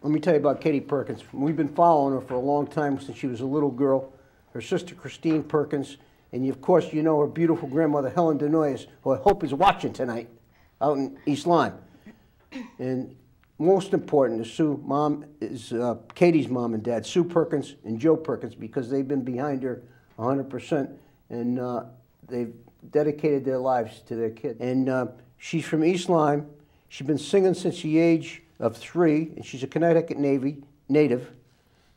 Let me tell you about Katie Perkins. We've been following her for a long time, since she was a little girl. Her sister Christine Perkins, and of course you know her beautiful grandmother Helen Denoyes, who I hope is watching tonight out in East Lyme. And most important is Katie's mom and dad, Sue Perkins and Joe Perkins, because they've been behind her 100%, and they've dedicated their lives to their kid. And she's from East Lyme. She's been singing since the age of 3, and she's a Connecticut native.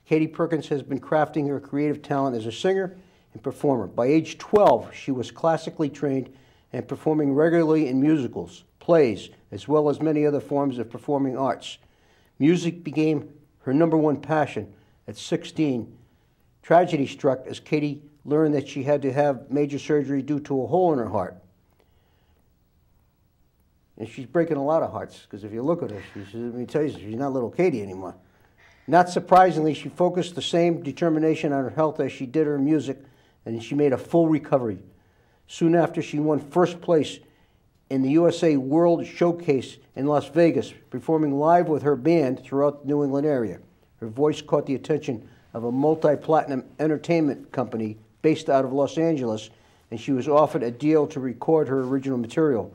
Katie Perkins has been crafting her creative talent as a singer and performer. By age 12, she was classically trained and performing regularly in musicals, plays, as well as many other forms of performing arts. Music became her #1 passion. At 16, tragedy struck as Katie learned that she had to have major surgery due to a hole in her heart. And she's breaking a lot of hearts, because if you look at her, let me tell you, she's not little Katie anymore. Not surprisingly, she focused the same determination on her health as she did her music, and she made a full recovery. Soon after, she won first place in the USA World Showcase in Las Vegas, performing live with her band throughout the New England area. Her voice caught the attention of a multi-platinum entertainment company based out of Los Angeles, and she was offered a deal to record her original material.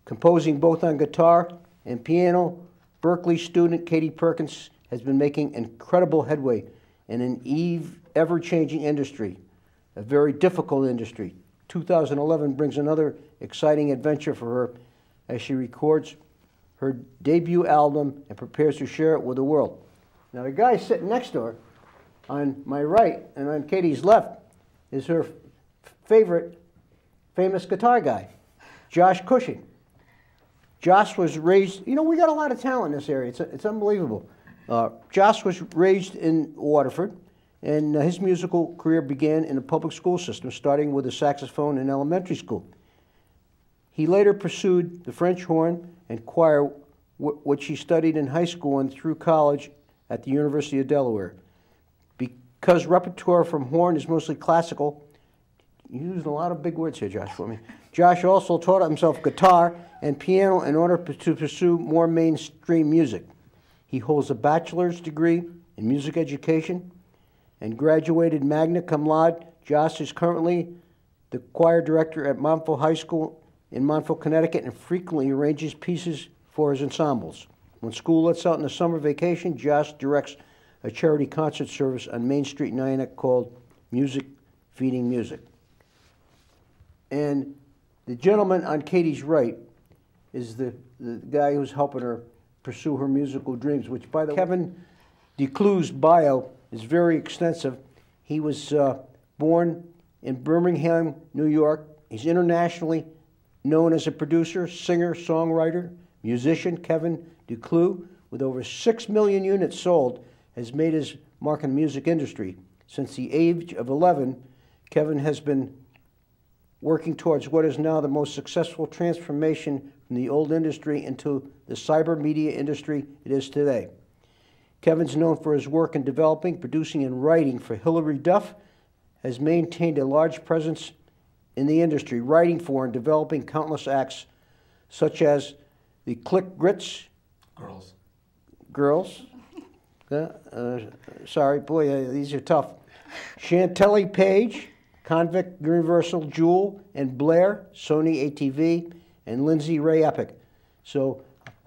Composing both on guitar and piano, Berkeley student Katie Perkins has been making incredible headway in an ever-changing industry, a very difficult industry. 2011 brings another exciting adventure for her as she records her debut album and prepares to share it with the world. Now, the guy sitting next to her, on my right and on Katie's left, is her favorite famous guitar guy, Josh Cushing. Josh was raised, you know, we got a lot of talent in this area. It's unbelievable. Josh was raised in Waterford, and his musical career began in the public school system, starting with a saxophone in elementary school. He later pursued the French horn and choir, which he studied in high school and through college at the University of Delaware. Because repertoire from horn is mostly classical, you used a lot of big words here, Josh, for me. Josh also taught himself guitar and piano in order to pursue more mainstream music. He holds a bachelor's degree in music education and graduated magna cum laude. Josh is currently the choir director at Montville High School in Montville, Connecticut, and frequently arranges pieces for his ensembles. When school lets out in the summer vacation, Josh directs a charity concert service on Main Street in Nyack called Music Feeding Music. And the gentleman on Katie's right is the guy who's helping her pursue her musical dreams, which, by the way, Kevin DeClue's bio is very extensive. He was born in Birmingham, New York. He's internationally known as a producer, singer, songwriter, musician. Kevin DeClue, with over 6 million units sold, has made his mark in the music industry. Since the age of 11, Kevin has been working towards what is now the most successful transformation from the old industry into the cyber media industry it is today. Kevin's known for his work in developing, producing, and writing for Hilary Duff, has maintained a large presence in the industry, writing for and developing countless acts such as the Click Grits. Girls. Sorry, boy, these are tough. Chantelly Page, Convict, Universal, Jewel, and Blair, Sony ATV, and Lindsay Ray Epic. So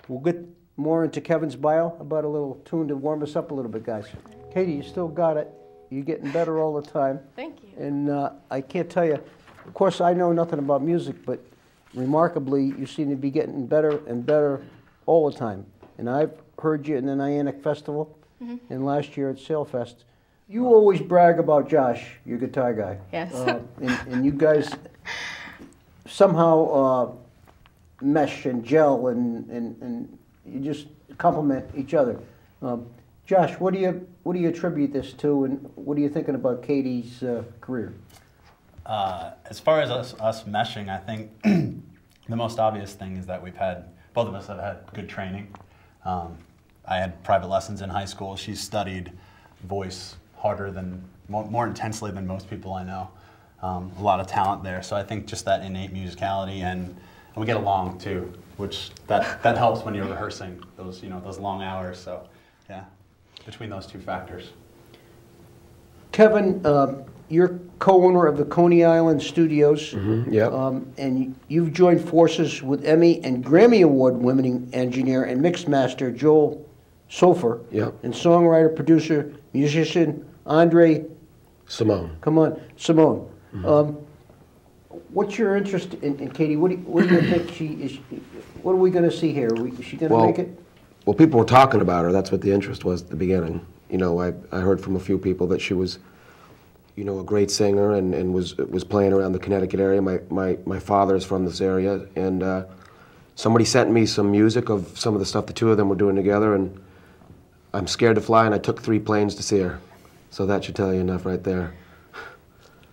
we'll get more into Kevin's bio. How about a little tune to warm us up a little bit, guys? Katie, you still got it. You're getting better all the time. Thank you. And I can't tell you, of course, I know nothing about music, but remarkably, you seem to be getting better and better all the time. And I've heard you in the Nyack Festival, and last year at Sailfest. You always brag about Josh, your guitar guy. Yes. And you guys somehow mesh and gel, and you just compliment each other. Josh, what do you attribute this to, and what are you thinking about Katie's career? As far as us meshing, I think the most obvious thing is that both of us have had good training. I had private lessons in high school. She studied voice harder more intensely than most people I know. A lot of talent there. So I think just that innate musicality, and we get along too, which that helps when you're rehearsing those long hours. So Yeah, between those two factors. Kevin, you're co-owner of the Coney Island Studios. Yep. And you've joined forces with Emmy and Grammy Award-winning engineer and mix master Joel Sofer. Yep. And songwriter, producer, musician Andre Simone. Simone. What's your interest in Katie? What do you think she is? What are we going to see here? Is she going to make it? Well, people were talking about her. That's what the interest was at the beginning. You know, I heard from a few people that she was, you know, a great singer and was playing around the Connecticut area. My father's from this area, and somebody sent me some music of some of the stuff the two of them were doing together, and I'm scared to fly, and I took 3 planes to see her. So that should tell you enough right there.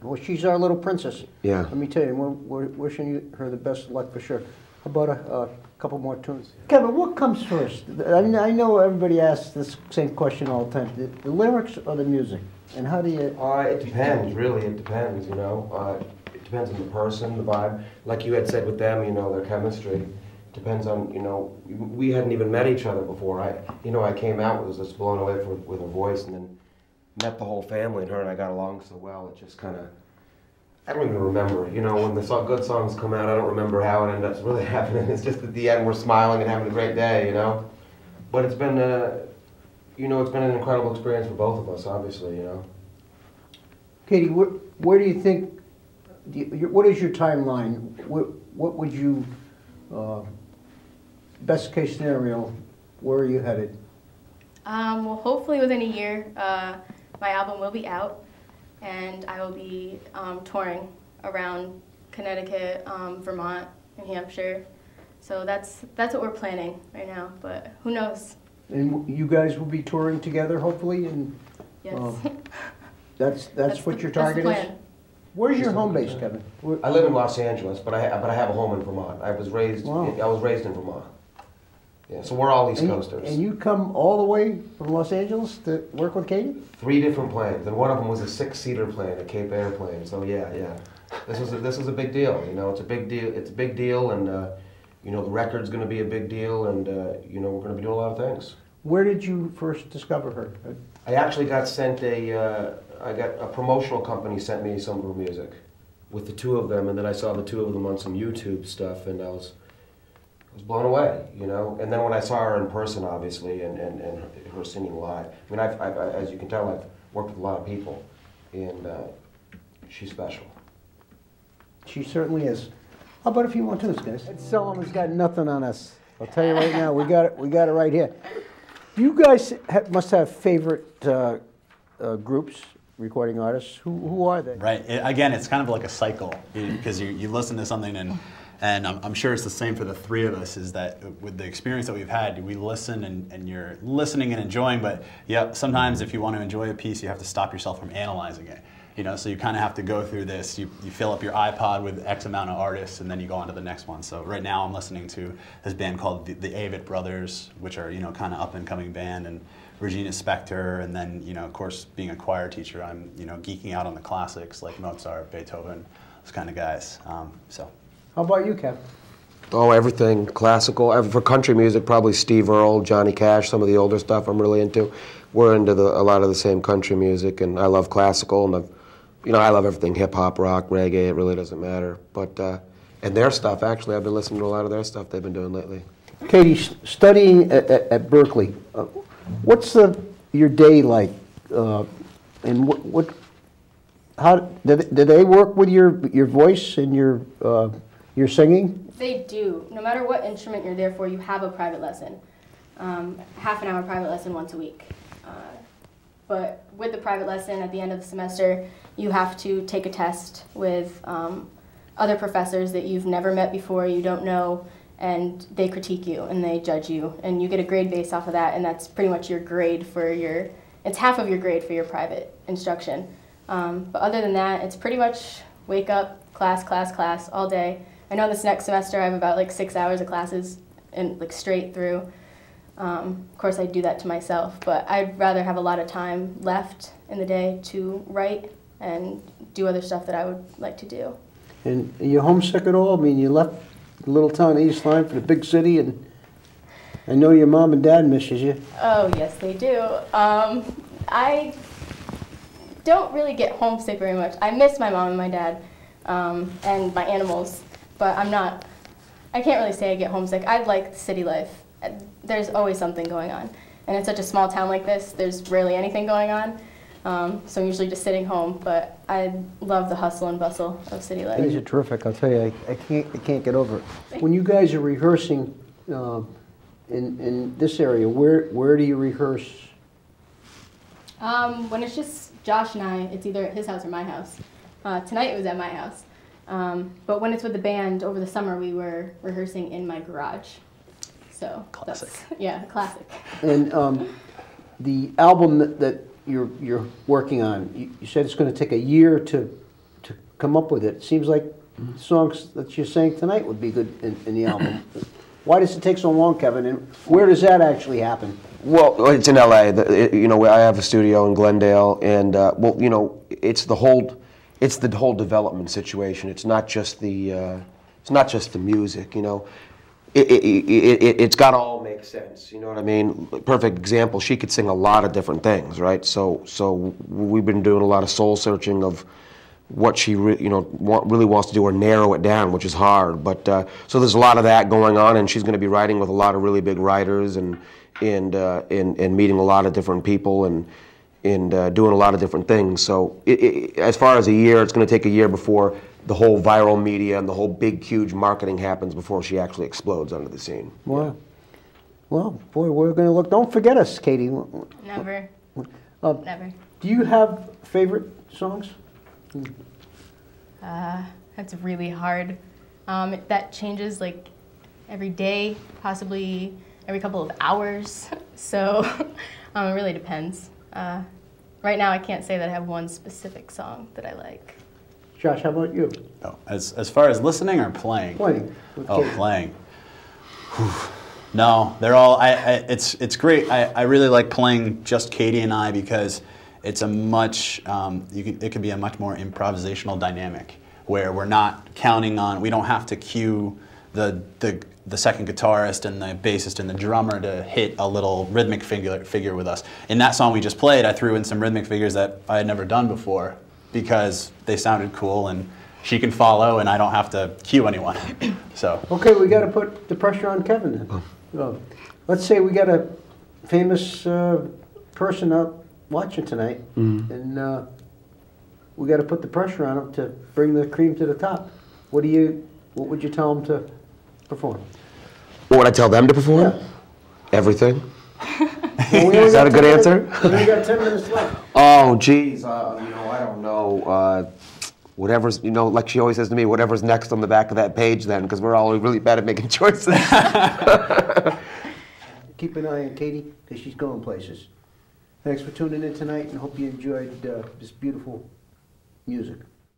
Well, she's our little princess. Yeah. Let me tell you, we're wishing her the best of luck for sure. How about a couple more tunes? Kevin, what comes first? I know everybody asks this same question all the time. The lyrics or the music? And how do you... It depends, really. It depends, you know. It depends on the person, the vibe. Like you had said with them, you know, their chemistry. It depends on, you know, we hadn't even met each other before. I came out, was just blown away with her voice, and then met the whole family, and her and I got along so well. It just kind of... I don't even remember, you know, when the good songs come out, I don't remember how it ended up really happening. It's just at the end we're smiling and having a great day, you know. But it's been, you know, it's been an incredible experience for both of us, obviously, you know. Katie, where do you think, what is your timeline? What would you, best case scenario, where are you headed? Well, hopefully within a year, my album will be out. And I will be touring around Connecticut, Vermont, New Hampshire. So that's what we're planning right now, but who knows? And you guys will be touring together, hopefully, and yes. That's what your target is? Where's your home base, Kevin? I live in Los Angeles, but I have a home in Vermont. I was raised in Vermont. Yeah, so we're all East Coasters. And you come all the way from Los Angeles to work with Katie? 3 different planes, and one of them was a 6-seater plane, a Cape Air plane. So yeah. This was a big deal. You know, it's a big deal. It's a big deal, and you know, the record's going to be a big deal, and you know, we're going to be doing a lot of things. Where did you first discover her? I actually got sent I got a promotional company sent me some of her music with the 2 of them, and then I saw the 2 of them on some YouTube stuff, and I was blown away, you know. And then when I saw her in person, obviously, and her singing live, I mean, I've as you can tell, I've worked with a lot of people, and she's special. She certainly is. How about a few more tunes, guys? Ed Sullivan's got nothing on us. I'll tell you right now, we got it right here. You guys must have favorite groups, recording artists. Who are they? Right. Again, it's kind of like a cycle, because you listen to something and I'm sure it's the same for the 3 of us, is that with the experience that we've had, we listen and you're listening and enjoying, but yeah, sometimes if you want to enjoy a piece, you have to stop yourself from analyzing it. You know, so you kind of have to go through this. You fill up your iPod with X amount of artists, and then you go on to the next one. So right now I'm listening to this band called the Avett Brothers, which are, you know, kind of up-and-coming band, and Regina Spektor, and then, you know, of course, being a choir teacher, I'm, you know, geeking out on the classics like Mozart, Beethoven, those kind of guys. So. How about you, Kev? Oh, everything classical. For country music, probably Steve Earle, Johnny Cash, some of the older stuff I'm really into. We're into a lot of the same country music, and I love classical, and I love everything, hip hop, rock, reggae. It really doesn't matter. But and their stuff, actually, I've been listening to a lot of their stuff they've been doing lately. Katie, studying at Berkeley, what's your day like, and how did they work with your voice and your singing? They do. No matter what instrument you're there for, you have a private lesson. Half an hour private lesson once a week. But with the private lesson at the end of the semester, you have to take a test with other professors that you've never met before, you don't know, and they critique you and they judge you, and you get a grade based off of that, and that's pretty much your grade for it's half of your grade for your private instruction. But other than that, it's pretty much wake up, class, class, class all day. I know this next semester I have about like 6 hours of classes and like straight through. Of course, I do that to myself, but I'd rather have a lot of time left in the day to write and do other stuff that I would like to do. And are you homesick at all? I mean, you left the little town of East Lyme for the big city, and I know your mom and dad misses you. Oh, yes, they do. I don't really get homesick very much. I miss my mom and my dad and my animals, but I can't really say I get homesick. I like the city life. There's always something going on. And in such a small town like this, there's rarely anything going on. So I'm usually just sitting home, but I love the hustle and bustle of city life. These are terrific. I'll tell you, I can't get over it. When you guys are rehearsing in this area, where do you rehearse? When it's just Josh and I, it's either at his house or my house. Tonight it was at my house. But when it's with the band, over the summer we were rehearsing in my garage. So Classic. Yeah, classic. And the album that you're working on, you said it's going to take a year to come up with it. It seems like the songs that you're saying tonight would be good in the album. Why does it take so long, Kevin? And where does that actually happen? Well, it's in LA. I have a studio in Glendale, and it's the whole development situation. It's not just the music. It's got to all make sense. You know what I mean? Perfect example. She could sing a lot of different things, right? So we've been doing a lot of soul searching of what she really wants to do, or narrow it down, which is hard. But so there's a lot of that going on, and she's going to be writing with a lot of really big writers and meeting a lot of different people and doing a lot of different things. So as far as a year, it's going to take a year before the whole viral media and the whole big, huge marketing happens before she actually explodes onto the scene. Wow. Well, boy, we're going to look. Don't forget us, Katie. Never. Never. Do you have favorite songs? That's really hard. That changes like every day, possibly every couple of hours. So it really depends. Right now, I can't say that I have one specific song that I like. Josh, how about you? Oh, as far as listening or playing? Playing. Oh, playing. Whew. No, they're all. It's great. I really like playing just Katie and I because it's a much. It can be a much more improvisational dynamic where we're not counting on. We don't have to cue the second guitarist and the bassist and the drummer to hit a little rhythmic figure with us. In that song we just played, I threw in some rhythmic figures that I had never done before because they sounded cool and she can follow and I don't have to cue anyone. So. Okay, we got to put the pressure on Kevin then. Let's say we got a famous person out watching tonight, and we got to put the pressure on him to bring the cream to the top. What would you tell him to perform? What would I tell them to perform? Yeah. Everything. Well, Is that a good answer? We only got 10 minutes left. Oh, geez. I don't know. Whatever's, like she always says to me, whatever's next on the back of that page then, because we're all really bad at making choices. Keep an eye on Katie, because she's going places. Thanks for tuning in tonight, and hope you enjoyed this beautiful music.